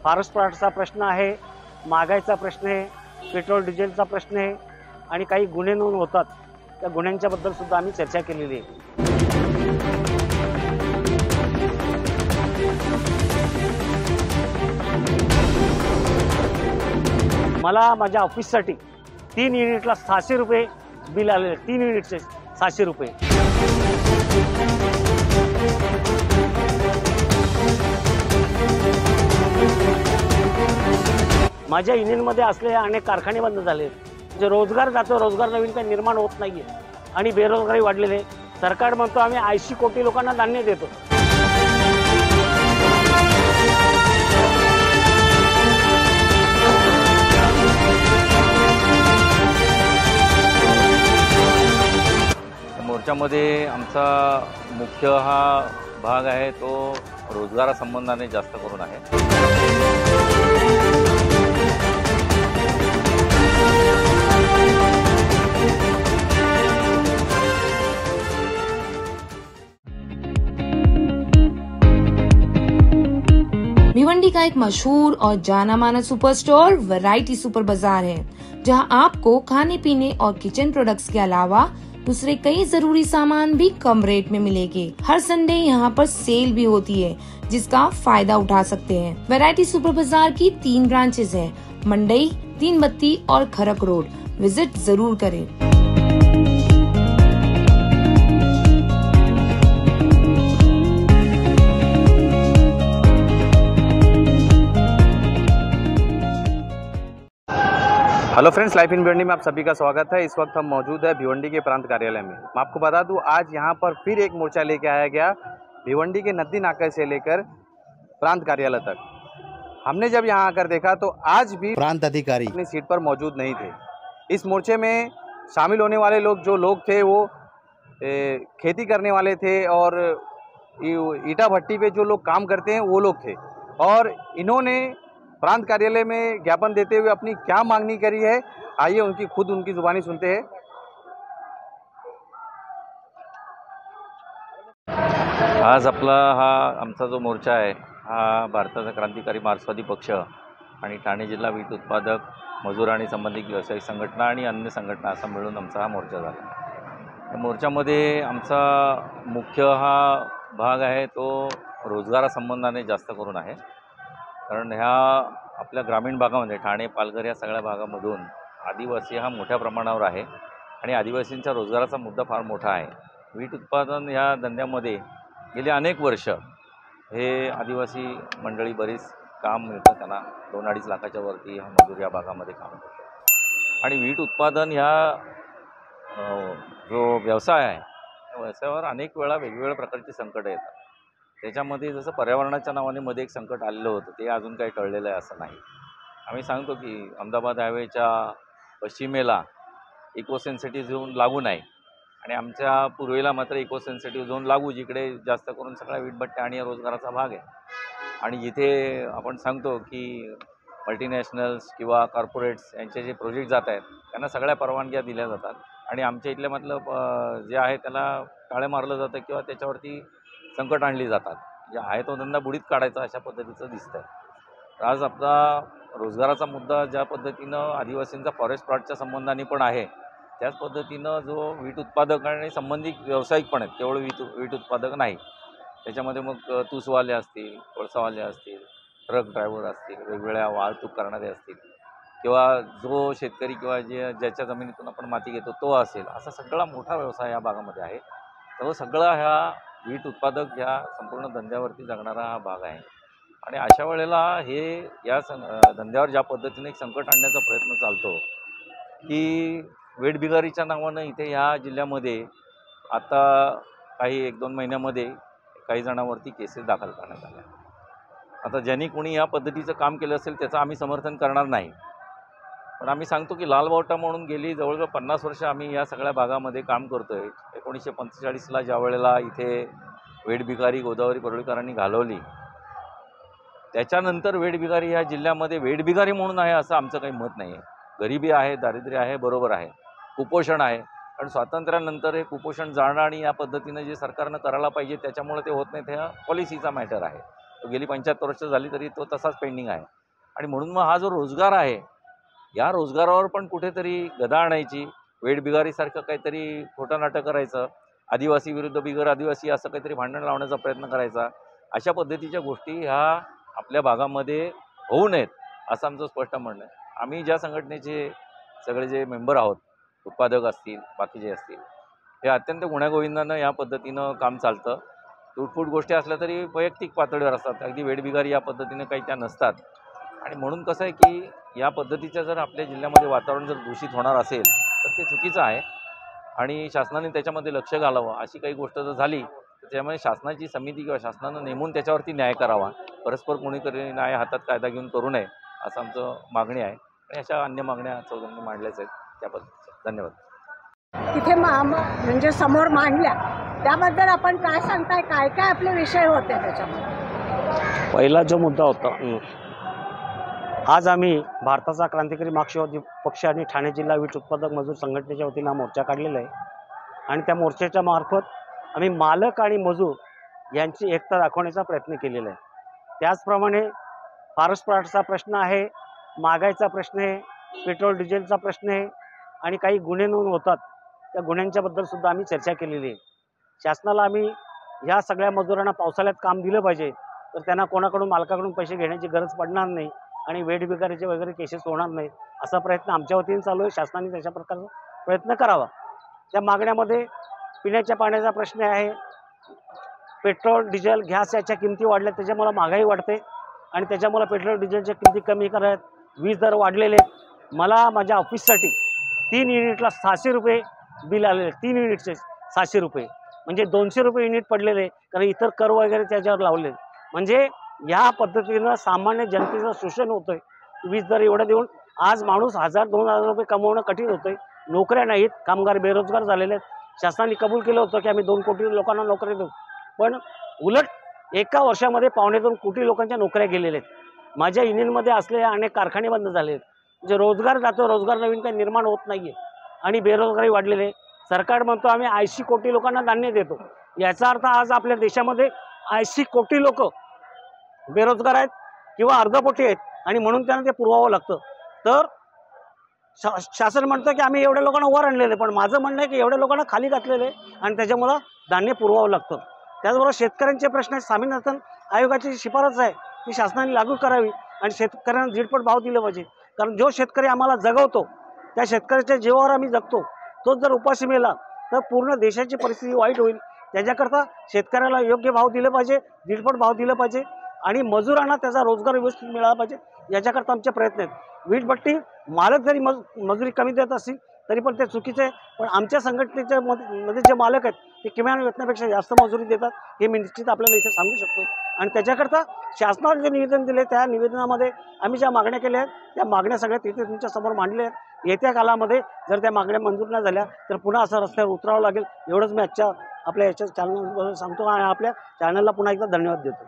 Forest प्लॉटचा प्रश्न आहे, महागाईचा प्रश्न आहे, पेट्रोल डिझेलचा प्रश्न आहे आणि काही गुन्हे नोंद होतात, त्या गुन्ह्यांच्या बद्दल सुद्धा आम्ही चर्चा केलेली आहे। मला माझ्या ऑफिससाठी 3 युनिटला 600 रुपये बिल आलेले, 3 युनिटचे 600 रुपये। माझ्या युनियनमध्ये असलेले अनेक कारखाने बंद झाले, जे रोजगार जातो, रोजगार नवीन काही निर्माण होत नाहीये आणि बेरोजगारी वाढलेली आहे। सरकार म्हणतो आम्ही 80 कोटी लोकांना धान्य देतो। मोर्चामध्ये आमचा मुख्य हा भाग आहे तो रोजगारासंबंधाने जास्त करून आहे। भिवंडी का एक मशहूर और जाना माना सुपर स्टोर वैरायटी सुपर बाजार है, जहां आपको खाने पीने और किचन प्रोडक्ट्स के अलावा दूसरे कई जरूरी सामान भी कम रेट में मिलेंगे। हर संडे यहाँ पर सेल भी होती है, जिसका फायदा उठा सकते हैं। वैरायटी सुपर बाजार की 3 ब्रांचेस हैं, मंडई, तीनबत्ती और खरक रोड। विजिट जरूर करें। Hello friends, life in Bhiwandi में आप सभी का स्वागत है। इस वक्त हम मौजूद है भिवंडी के प्रांत कार्यालय में। मैं आपको बता दूं, आज यहां पर फिर एक मोर्चा लेके आया गया, भिवंडी के नदी नाका से लेकर प्रांत कार्यालय तक। हमने जब यहां आकर देखा तो आज भी प्रांत अधिकारी अपनी सीट पर मौजूद नहीं थे। इस मोर्चे में शामिल होने वाले लोग थे वो खेती करने वाले थे और ईटा भट्टी पे जो लोग काम करते हैं वो लोग थे, और इन्होंने प्रांत कार्यालय में ज्ञापन देते हुए अपनी क्या मांगनी करी है, आइए उनकी जुबानी सुनते हैं। आज आपला हा आमचा जो मोर्चा आहे हा भारताचा क्रांतिकारी मार्क्सवादी पक्ष आणि ठाणे जिल्हा वीट उत्पादक मजूर आणि संबंधित व्यावसायिक संघटना आणि अन्य संघटना असा मिळून आमचा हा मोर्चा झाला। या मोर्चामध्ये आमचा मुख्य हा भाग आहे तो रोजगारासंबंधाने जास्त करून आहे, कारण ह्या आपल्या ग्रामीण भागामध्ये ठाणे, पालघर या सगळ्या भागामधून आदिवासी हा मोठ्या प्रमाणावर आहे आणि आदिवासींच्या रोजगाराचा मुद्दा फार मोठा आहे। वीट उत्पादन या धंद्यामध्ये गेली अनेक वर्ष हे आदिवासी मंडळी बरीच काम मिळतं त्यांना, 2-2.5 लाखाच्या वरती हा मजूर या भागामध्ये काम करतो। आणि वीट उत्पादन ह्या जो व्यवसाय आहे त्या व्यवसायावर अनेक वेळा वेगवेगळ्या प्रकारची संकटं येतात। त्याच्यामध्ये जसं पर्यावरणाच्या नावाने मध्ये एक संकट आलेलं होतं, ते अजून काही टळलेलं आहे असं नाही। आम्ही सांगतो की अहमदाबाद हायवेच्या पश्चिमेला इको सेन्सिटिव्ह झोन लागू नाही आणि आमच्या पूर्वेला मात्र इको सेन्सिटिव्ह झोन लागू, जिकडे जास्त करून सगळ्या वीटभट्ट्या आणि रोजगाराचा भाग आहे। आणि जिथे आपण सांगतो की मल्टीनॅशनल्स किंवा कॉर्पोरेट्स यांचे जे प्रोजेक्ट जात आहेत त्यांना सगळ्या परवानग्या दिल्या जातात आणि आमच्या इथल्या मतलब जे आहे त्याला टाळे मारलं जातं किंवा त्याच्यावरती संकट आणली जातात, जे आहे तो धंदा बुडीत काढायचा अशा पद्धतीचं दिसतं आहे। आज आपला रोजगाराचा मुद्दा ज्या पद्धतीनं आदिवासींचा फॉरेस्ट प्लॉटच्या संबंधाने पण आहे, त्याच पद्धतीनं जो वीट उत्पादक आणि संबंधित व्यावसायिक पण आहेत, केवळ वीट उत्पादक नाही, त्याच्यामध्ये मग तूसवाले असतील, कोळसावाले असतील, ट्रक ड्रायव्हर असतील, वेगवेगळ्या वाहतूक करणारे असतील किंवा जो शेतकरी किंवा ज्याच्या जमिनीतून आपण माती घेतो तो असेल, असा सगळा मोठा व्यवसाय या भागामध्ये आहे। तो सगळा ह्या वीट उत्पादक या संपूर्ण धंद्यावरती जगणारा हा भाग आहे आणि अशा वेळेला हे या धंद्यावर ज्या पद्धतीने एक संकट आणण्याचा प्रयत्न चालतो की वेठबिगारीच्या नावानं इथे ह्या जिल्ह्यामध्ये आता काही 1-2 महिन्यामध्ये काही जणांवरती केसेस दाखल करण्यात आल्या। आता ज्यांनी कोणी या पद्धतीचं काम केलं असेल त्याचं आम्ही समर्थन करणार नाही, पण आम्ही सांगतो की लाल बावटा म्हणून गेली जवळजवळ 50 वर्ष आम्ही या सगळ्या भागामध्ये काम करतो आहे। 1945ला ज्या वेळेला इथे वेठबिगारी गोदावरी पडळकरांनी घालवली, त्याच्यानंतर वेठबिगारी ह्या जिल्ह्यामध्ये वेठबिगारी म्हणून आहे असं आमचं काही मत नाही आहे। गरिबी आहे, दारिद्र्य आहे, बरोबर आहे, कुपोषण आहे, पण स्वातंत्र्यानंतर हे कुपोषण जाणं आणि या पद्धतीने जे सरकारनं करायला पाहिजे त्याच्यामुळे ते होत नाही, त्या पॉलिसीचा मॅटर आहे। गेली 75 वर्ष झाली तरी तो तसाच पेंडिंग आहे. आणि म्हणून मग हा जो रोजगार आहे, या रोजगारावर पण कुठेतरी गदा आणायची, वेठबिगारीसारखं काहीतरी खोटं नाटक करायचं, आदिवासी विरुद्ध बिगर आदिवासी असं काहीतरी भांडण लावण्याचा प्रयत्न करायचा, अशा पद्धतीच्या गोष्टी ह्या आपल्या भागामध्ये होऊ नयेत असं आमचं स्पष्ट म्हणणं आहे. आम्ही ज्या संघटनेचे सगळे जे मेंबर आहोत, उत्पादक असतील, बाकीचे असतील, हे अत्यंत गुण्यागोविंदानं या पद्धतीनं काम चालतं. तुटफूट गोष्टी असल्या तरी वैयक्तिक पातळीवर असतात, अगदी वेठबिगारी या पद्धतीनं काही त्या नसतात. आणि म्हणून कसं आहे की या पद्धतीचं जर आपल्या जिल्ह्यामध्ये वातावरण जर दूषित होणार असेल तर ते चुकीचं आहे आणि शासनाने त्याच्यामध्ये लक्ष घालावं. अशी काही गोष्ट जर झाली तर त्यामुळे शासनाची समिती किंवा शासनानं नेमून त्याच्यावरती न्याय करावा. परस्पर कोणीतरी न्याय हातात कायदा घेऊन करू नये असं आमचं मागणी आहे. आणि अशा अन्य मागण्या चौघांनी मांडल्याच आहेत त्या पद्धतीच्या. धन्यवाद. तिथे म्हणजे समोर मांडल्या त्याबद्दल आपण काय सांगताय, काय काय आपले विषय होते त्याच्यामध्ये? पहिला जो मुद्दा होता, आज आम्ही भारताचा क्रांतिकारी मार्क्सवादी पक्ष आणि ठाणे जिल्हा वीट उत्पादक मजूर संघटनेच्या वतीनं हा मोर्चा काढलेला आहे. आणि त्या मोर्चाच्या मार्फत आम्ही मालक आणि मजूर यांची एकता दाखवण्याचा प्रयत्न केलेला आहे. त्याचप्रमाणे फारसपाटचा प्रश्न आहे, महागाईचा प्रश्न आहे, पेट्रोल डिझेलचा प्रश्न आहे आणि काही गुन्हे नोंद होतात त्या गुन्ह्यांच्याबद्दलसुद्धा आम्ही चर्चा केलेली आहे. शासनाला आम्ही ह्या सगळ्या मजुरांना पावसाळ्यात काम दिलं पाहिजे, तर त्यांना कोणाकडून मालकाकडून पैसे घेण्याची गरज पडणार नाही आणि वेठबिगारीचे वगैरे केसेस होणार नाही असा प्रयत्न आमच्या वतीने चालू आहे. शासनाने तशा प्रकारचा प्रयत्न करावा. त्या मागण्यामध्ये पिण्याच्या पाण्याचा प्रश्न आहे, पेट्रोल डिझेल गॅस याच्या किमती वाढल्या, त्याच्यामुळे महागाई वाढते आणि त्याच्यामुळे पेट्रोल डिझेलच्या किमती कमी कराव्यात. वीज दर वाढलेले. मला माझ्या ऑफिससाठी 3 युनिटला 600 रुपये बिल आलेले, 3 युनिटचे 600 रुपये म्हणजे 200 रुपये युनिट पडलेले, कारण इतर कर वगैरे त्याच्यावर लावले. म्हणजे या पद्धतीनं सामान्य जनतेचं शोषण होतंय. वीज दर एवढं देऊन आज माणूस 1000-2000 रुपये कमवणं कठीण होतंय. नोकऱ्या नाहीत, कामगार बेरोजगार झालेले आहेत. शासनाने कबूल केलं होतं की आम्ही 2 कोटी लोकांना नोकऱ्या देऊ, पण उलट एका वर्षामध्ये 2.25 कोटी लोकांच्या नोकऱ्या गेलेल्या आहेत. माझ्या युनियनमध्ये असलेले अनेक कारखाने बंद झाले आहेत. म्हणजे रोजगार जातो, रोजगार नवीन काही निर्माण होत नाही आहे आणि बेरोजगारी वाढलेली आहे. सरकार म्हणतो आम्ही 80 कोटी लोकांना धान्य देतो. याचा अर्थ आज आपल्या देशामध्ये 80 कोटी लोक बेरोजगार आहेत किंवा अर्धपोटी आहेत आणि म्हणून त्यांना ते पुरवावं लागतं. तर शासन म्हणतं की आम्ही एवढ्या लोकांना वर आणलेले, पण माझं म्हणणं आहे की एवढ्या लोकांना खाली घातलेले आणि त्याच्यामुळं धान्य पुरवावं लागतं. त्याचबरोबर शेतकऱ्यांचे प्रश्न, स्वामीनाथन आयोगाची शिफारस आहे ती शासनाने लागू करावी आणि शेतकऱ्यांना झीडपट भाव दिले पाहिजे. कारण जो शेतकरी आम्हाला जगवतो त्या शेतकऱ्याच्या जीवावर आम्ही जगतो, तोच जर उपाशी मेला तर पूर्ण देशाची परिस्थिती वाईट होईल. त्याच्याकरता शेतकऱ्याला योग्य भाव दिले पाहिजे, झीडपट भाव दिले पाहिजे आणि मजुरांना त्याचा रोजगार व्यवस्थित मिळाला पाहिजे. याच्याकरता आमचे प्रयत्न आहेत. वीटभट्टी मालक जरी मजुरी कमी देत असतील तरी पण ते चुकीचे आहे, पण आमच्या संघटनेच्या मध्ये जे मालक आहेत ते किमान वेतनापेक्षा जास्त मजुरी देतात हे मी निश्चित आपल्याला इथे सांगू शकतो. आणि त्याच्याकरता शासनाने जे निवेदन दिले त्या निवेदनामध्ये आम्ही ज्या मागण्या केल्या आहेत त्या मागण्या सगळ्या तिथे तुमच्यासमोर मांडल्या आहेत. येत्या कालामध्ये जर त्या मागण्या मंजूर नाही झाल्या तर पुन्हा असं रस्त्यावर उतरावं लागेल. एवढंच मी आजच्या आपल्या याच्या चॅनलवर सांगतो आणि आपल्या चॅनलला पुन्हा एकदा धन्यवाद देतो.